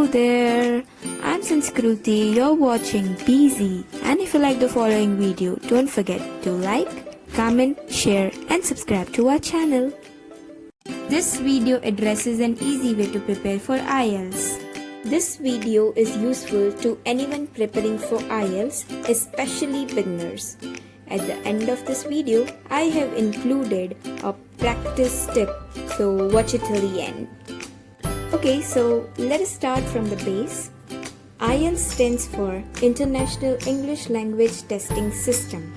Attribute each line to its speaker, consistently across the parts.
Speaker 1: there, I'm Sanskruty, you're watching BZ, and if you like the following video, don't forget to like, comment, share and subscribe to our channel. This video addresses an easy way to prepare for IELTS. This video is useful to anyone preparing for IELTS, especially beginners. At the end of this video, I have included a practice tip, so watch it till the end. Okay, so let us start from the base. IELTS stands for International English Language Testing System.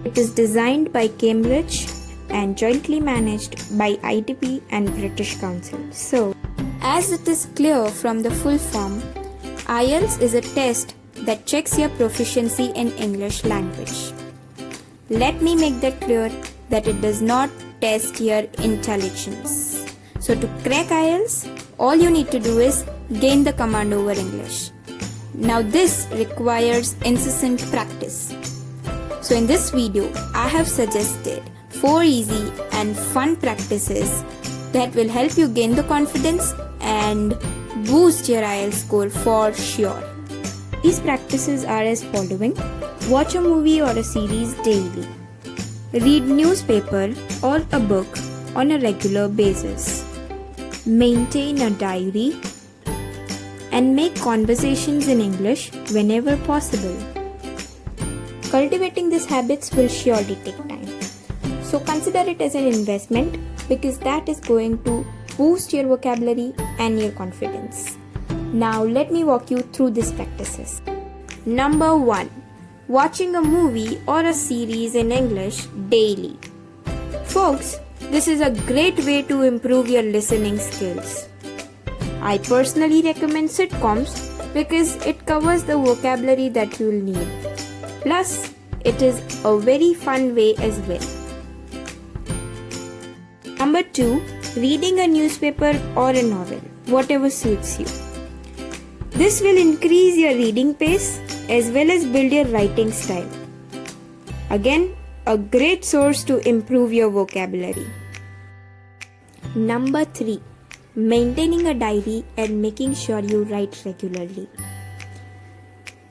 Speaker 1: It is designed by Cambridge and jointly managed by ITP and British Council. So, as it is clear from the full form, IELTS is a test that checks your proficiency in English language. Let me make that clear that it does not test your intelligence. So to crack IELTS, all you need to do is gain the command over English. Now this requires incessant practice. So in this video, I have suggested 4 easy and fun practices that will help you gain the confidence and boost your IELTS score for sure. These practices are as following. Watch a movie or a series daily. Read newspaper or a book on a regular basis. Maintain a diary and make conversations in English whenever possible. Cultivating these habits will surely take time. So consider it as an investment because that is going to boost your vocabulary and your confidence. Now let me walk you through these practices. Number 1. Watching a movie or a series in English daily. Folks, this is a great way to improve your listening skills. I personally recommend sitcoms because it covers the vocabulary that you'll need. Plus, it is a very fun way as well. Number 2. Reading a newspaper or a novel, whatever suits you. This will increase your reading pace as well as build your writing style. Again, a great source to improve your vocabulary. Number 3. Maintaining a diary and making sure you write regularly.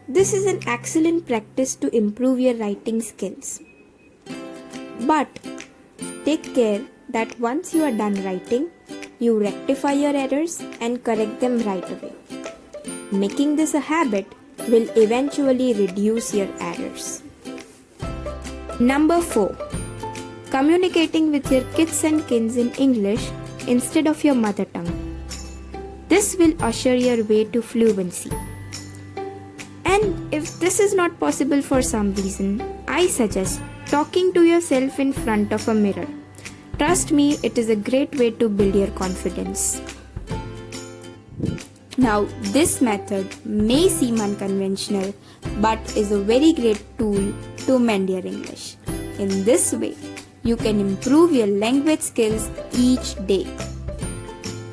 Speaker 1: This is an excellent practice to improve your writing skills. But take care that once you are done writing, you rectify your errors and correct them right away. Making this a habit will eventually reduce your errors. Number 4. Communicating with your kids and kins in English instead of your mother tongue. This will usher your way to fluency. And if this is not possible for some reason, I suggest talking to yourself in front of a mirror. Trust me, it is a great way to build your confidence. Now, this method may seem unconventional, but is a very great tool to mend your English. In this way, you can improve your language skills each day.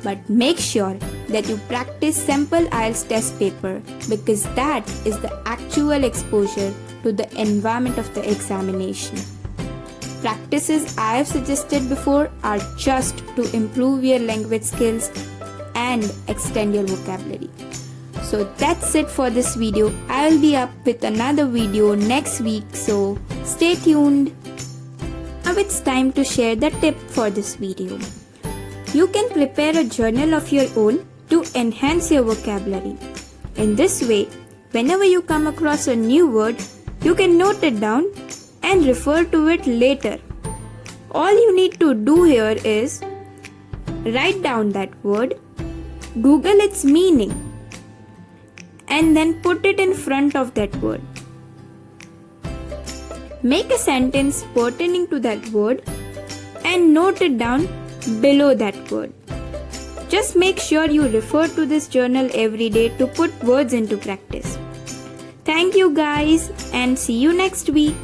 Speaker 1: But make sure that you practice sample IELTS test paper because that is the actual exposure to the environment of the examination. Practices I have suggested before are just to improve your language skills and extend your vocabulary. So that's it for this video. I will be up with another video next week, so stay tuned. Now it's time to share the tip for this video. You can prepare a journal of your own to enhance your vocabulary. In this way, whenever you come across a new word, you can note it down and refer to it later. All you need to do here is write down that word, Google its meaning, and then put it in front of that word. Make a sentence pertaining to that word and note it down below that word. Just make sure you refer to this journal every day to put words into practice. Thank you guys and see you next week.